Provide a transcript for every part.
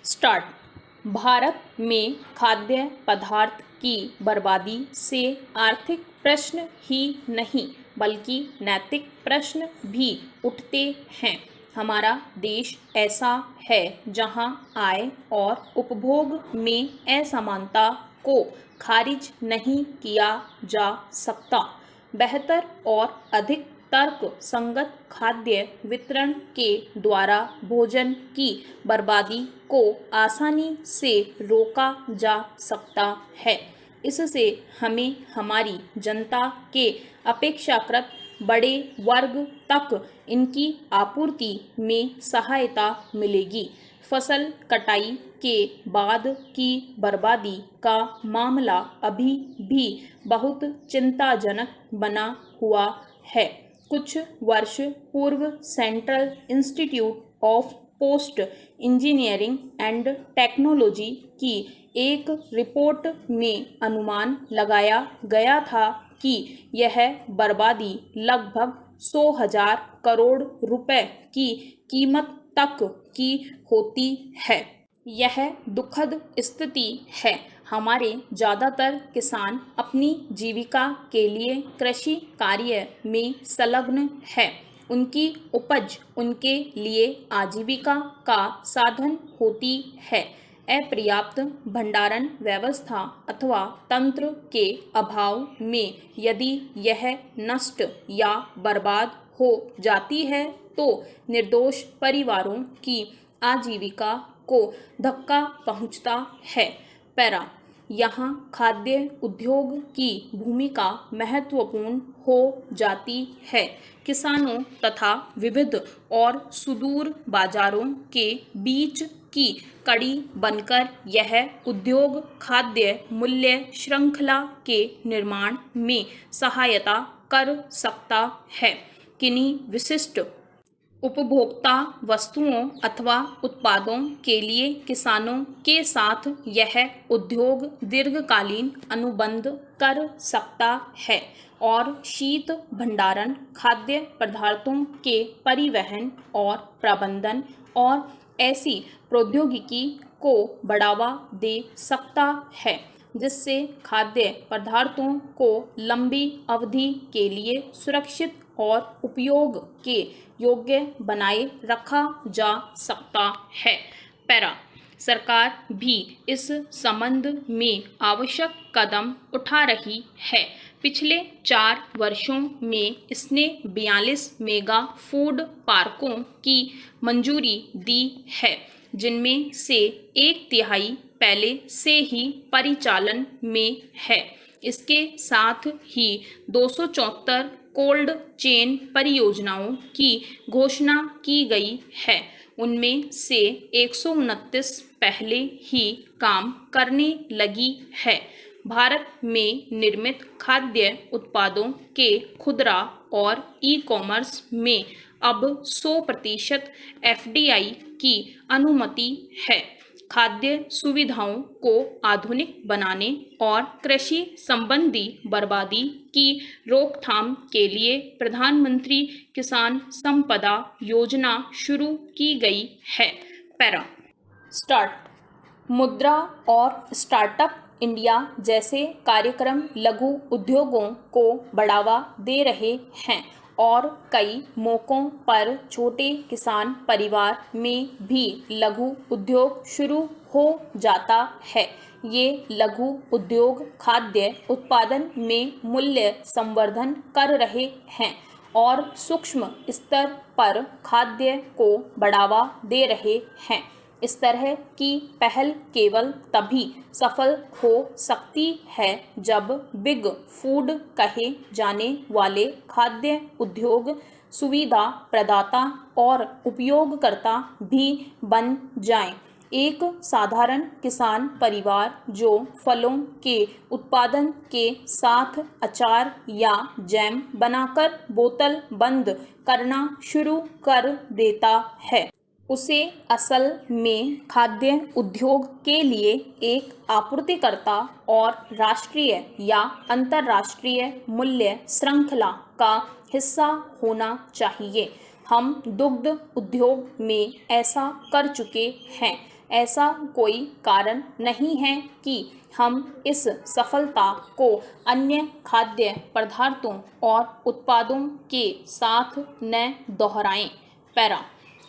Start. Bharat में खाद्य पदार्थ की बर्बादी से आर्थिक प्रश्न ही नहीं बल्कि नैतिक प्रश्न भी उठते हैं। हमारा देश ऐसा है जहां आय और उपभोग में असमानता को खारिज नहीं किया जा सकता। बेहतर और अधिक तर्क संगत खाद्य वितरण के द्वारा भोजन की बर्बादी को आसानी से रोका जा सकता है। इससे हमें हमारी जनता के अपेक्षाकृत बड़े वर्ग तक इनकी आपूर्ति में सहायता मिलेगी। फसल कटाई के बाद की बर्बादी का मामला अभी भी बहुत चिंताजनक बना हुआ है। कुछ वर्ष पूर्व central institute of post engineering and technology की एक रिपोर्ट में अनुमान लगाया गया था कि यह बर्बादी लगभग 100,000 करोड़ रुपए की कीमत तक की होती है। यह दुखद स्थिति है। हमारे ज़्यादातर किसान अपनी जीविका के लिए कृषि कार्य में संलग्न है। उनकी उपज उनके लिए आजीविका का साधन होती है। अपर्याप्त भंडारण व्यवस्था अथवा तंत्र के अभाव में यदि यह नष्ट या बर्बाद हो जाती है तो निर्दोष परिवारों की आजीविका को धक्का पहुंचता है। पैरा यहाँ खाद्य उद्योग की भूमिका महत्वपूर्ण हो जाती है। किसानों तथा विविध और सुदूर बाजारों के बीच की कड़ी बनकर यह उद्योग खाद्य मूल्य श्रृंखला के निर्माण में सहायता कर सकता है। किन्हीं विशिष्ट उपभोक्ता वस्तुओं अथवा उत्पादों के लिए किसानों के साथ यह उद्योग दीर्घकालीन अनुबंध कर सकता है और शीत भंडारण, खाद्य पदार्थों के परिवहन और प्रबंधन और ऐसी प्रौद्योगिकी को बढ़ावा दे सकता है जिससे खाद्य पदार्थों को लंबी अवधि के लिए सुरक्षित और उपयोग के योग्य बनाए रखा जा सकता है। पैरा सरकार भी इस संबंध में आवश्यक कदम उठा रही है। पिछले 4 वर्षों में इसने 42 मेगा फूड पार्कों की मंजूरी दी है, जिनमें से 1/3 पहले से ही परिचालन में है। इसके साथ ही 274 कोल्ड चेन परियोजनाओं की घोषणा की गई है। उनमें से 129 पहले ही काम करने लगी है। भारत में निर्मित खाद्य उत्पादों के खुदरा और ई-कॉमर्स में अब 100% FDI की अनुमति है। खाद्य सुविधाओं को आधुनिक बनाने और कृषि संबंधी बर्बादी की रोकथाम के लिए प्रधानमंत्री किसान संपदा योजना शुरू की गई है। पैरा स्टार्ट मुद्रा और स्टार्टअप इंडिया जैसे कार्यक्रम लघु उद्योगों को बढ़ावा दे रहे हैं और कई मौकों पर छोटे किसान परिवार में भी लघु उद्योग शुरू हो जाता है। ये लघु उद्योग खाद्य उत्पादन में मूल्य संवर्धन कर रहे हैं और सूक्ष्म स्तर पर खाद्य को बढ़ावा दे रहे हैं। इस तरह की पहल केवल तभी सफल हो सकती है जब बिग फूड कहे जाने वाले खाद्य उद्योग सुविधा प्रदाता और उपयोगकर्ता भी बन जाएं। एक साधारण किसान परिवार जो फलों के उत्पादन के साथ अचार या जैम बनाकर बोतल बंद करना शुरू कर देता है, उसे असल में खाद्य उद्योग के लिए एक आपूर्तिकर्ता और राष्ट्रीय या अंतर्राष्ट्रीय मूल्य श्रृंखला का हिस्सा होना चाहिए। हम दुग्ध उद्योग में ऐसा कर चुके हैं। ऐसा कोई कारण नहीं है कि हम इस सफलता को अन्य खाद्य पदार्थों और उत्पादों के साथ न दोहराएं। पैरा,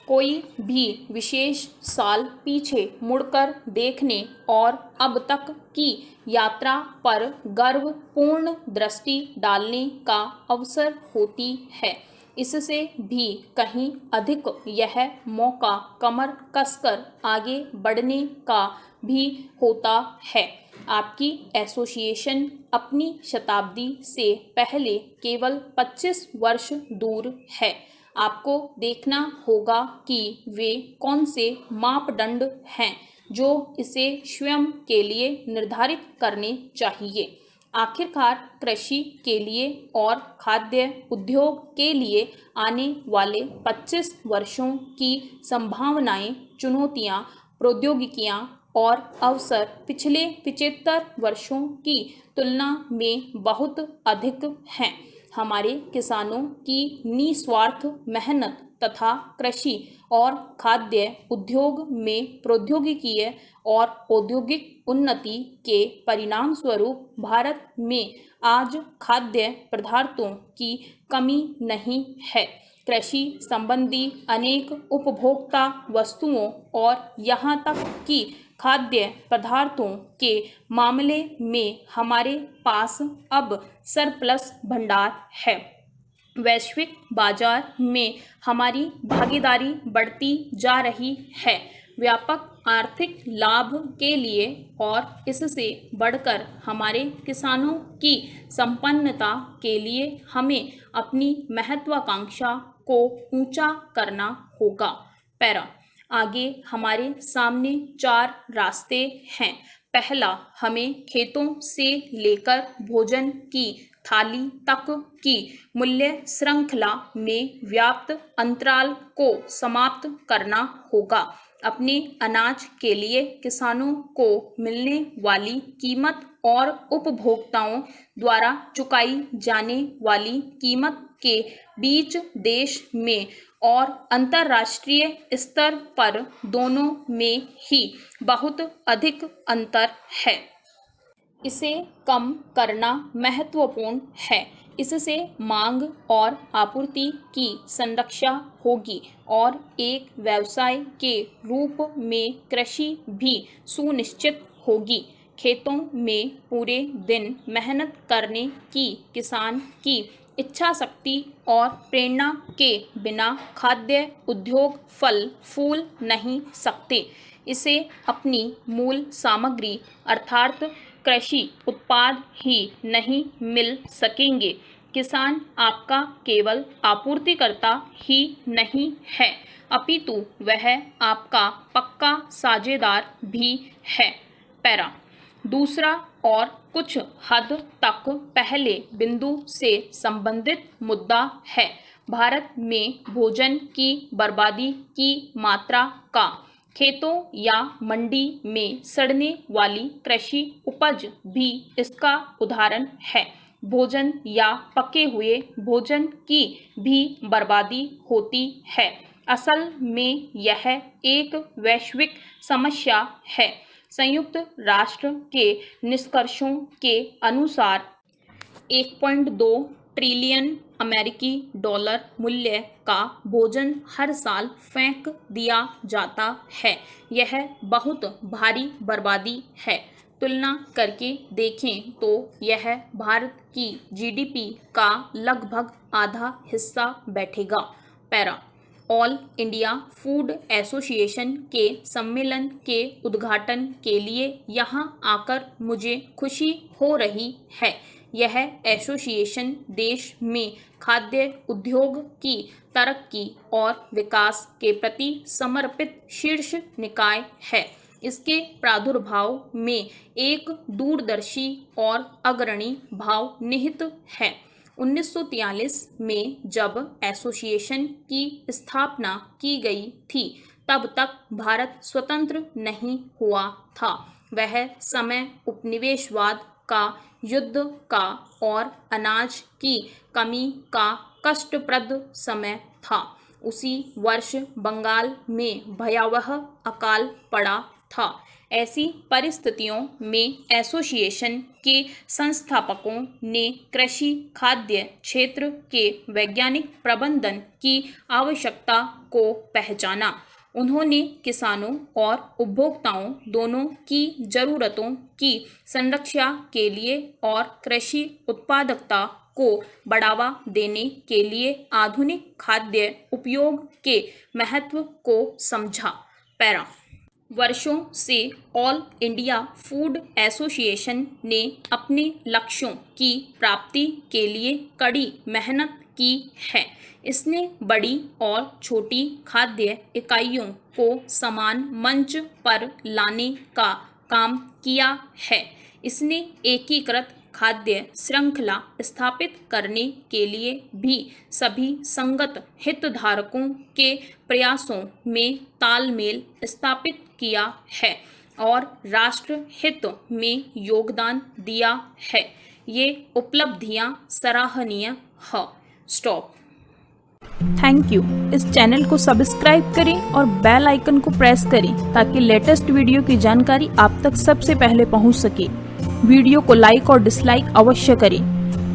कोई भी विशेष साल पीछे मुड़कर देखने और अब तक की यात्रा पर गर्वपूर्ण दृष्टि डालने का अवसर होती है। इससे भी कहीं अधिक यह मौका कमर कसकर आगे बढ़ने का भी होता है। आपकी एसोसिएशन अपनी शताब्दी से पहले केवल 25 वर्ष दूर है। आपको देखना होगा कि वे कौन से मापदंड हैं जो इसे स्वयं के लिए निर्धारित करने चाहिए। आखिरकार कृषि के लिए और खाद्य उद्योग के लिए आने वाले 25 वर्षों की संभावनाएं, चुनौतियां, प्रौद्योगिकियां और अवसर पिछले 75 वर्षों की तुलना में बहुत अधिक हैं। हमारे किसानों की निस्वार्थ मेहनत तथा कृषि और खाद्य उद्योग में प्रौद्योगिकीय और औद्योगिक उन्नति के परिणाम स्वरूप भारत में आज खाद्य पदार्थों की कमी नहीं है। कृषि संबंधी अनेक उपभोक्ता वस्तुओं और यहाँ तक कि खाद्य पदार्थों के मामले में हमारे पास अब सरप्लस भंडार है। वैश्विक बाजार में हमारी भागीदारी बढ़ती जा रही है। व्यापक आर्थिक लाभ के लिए और इससे बढ़कर हमारे किसानों की संपन्नता के लिए हमें अपनी महत्वाकांक्षा को ऊंचा करना होगा। पैरा, आगे हमारे सामने 4 रास्ते हैं। पहला, हमें खेतों से लेकर भोजन की थाली तक की मूल्य श्रृंखला में व्याप्त अंतराल को समाप्त करना होगा। अपने अनाज के लिए किसानों को मिलने वाली कीमत और उपभोक्ताओं द्वारा चुकाई जाने वाली कीमत के बीच देश में और अंतर्राष्ट्रीय स्तर पर दोनों में ही बहुत अधिक अंतर है। इसे कम करना महत्वपूर्ण है। इससे मांग और आपूर्ति की संरक्षा होगी और एक व्यवसाय के रूप में कृषि भी सुनिश्चित होगी। खेतों में पूरे दिन मेहनत करने की किसान की इच्छा शक्ति और प्रेरणा के बिना खाद्य उद्योग फल फूल नहीं सकते। इसे अपनी मूल सामग्री अर्थात कृषि उत्पाद ही नहीं मिल सकेंगे। किसान आपका केवल आपूर्तिकर्ता ही नहीं है, अपितु वह आपका पक्का साझेदार भी है। पैरा, दूसरा और कुछ हद तक पहले बिंदु से संबंधित मुद्दा है भारत में भोजन की बर्बादी की मात्रा का। खेतों या मंडी में सड़ने वाली कृषि उपज भी इसका उदाहरण है। भोजन या पके हुए भोजन की भी बर्बादी होती है। असल में यह एक वैश्विक समस्या है। संयुक्त राष्ट्र के निष्कर्षों के अनुसार 1.2 ट्रिलियन अमेरिकी डॉलर मूल्य का भोजन हर साल फेंक दिया जाता है। यह बहुत भारी बर्बादी है। तुलना करके देखें तो यह भारत की जीडीपी का लगभग आधा हिस्सा बैठेगा। Para, all India food association के सम्मेलन के उद्घाटन के लिए यहाँ आकर मुझे खुशी हो रही है। यह एसोसिएशन देश में खाद्य उद्योग की तरक्की और विकास के प्रति समर्पित शीर्ष निकाय है। इसके प्रादुर्भाव में एक दूरदर्शी और अग्रणी भाव निहित है। 1943 में जब एसोसिएशन की स्थापना की गई थी तब तक भारत स्वतंत्र नहीं हुआ था। वह समय उपनिवेशवाद का, युद्ध का और अनाज की कमी का कष्टप्रद समय था। उसी वर्ष बंगाल में भयावह अकाल पड़ा था। ऐसी परिस्थितियों में एसोसिएशन के संस्थापकों ने कृषि खाद्य क्षेत्र के वैज्ञानिक प्रबंधन की आवश्यकता को पहचाना। उन्होंने किसानों और उपभोक्ताओं दोनों की जरूरतों की संरक्षा के लिए और कृषि उत्पादकता को बढ़ावा देने के लिए आधुनिक खाद्य उपयोग के महत्व को समझा। पैरा वर्षों से ऑल इंडिया फूड एसोसिएशन ने अपने लक्ष्यों की प्राप्ति के लिए कड़ी मेहनत की है। इसने बड़ी और छोटी खाद्य इकाइयों को समान मंच पर लाने का काम किया है। इसने एकीकृत खाद्य श्रृंखला स्थापित करने के लिए भी सभी संगत हितधारकों के प्रयासों में तालमेल स्थापित किया है और राष्ट्र हित में योगदान दिया है। ये उपलब्धियां सराहनीय है। स्टॉप। Thank you. इस चैनल को सब्सक्राइब करें और बेल आइकन को प्रेस करें ताकि लेटेस्ट वीडियो की जानकारी आप तक सबसे पहले पहुंच सके। वीडियो को लाइक और डिसलाइक अवश्य करें।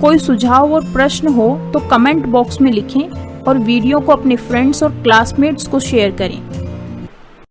कोई सुझाव और प्रश्न हो तो कमेंट बॉक्स में लिखें और वीडियो को अपने फ्रेंड्स और क्लासमेट्स को शेयर करें।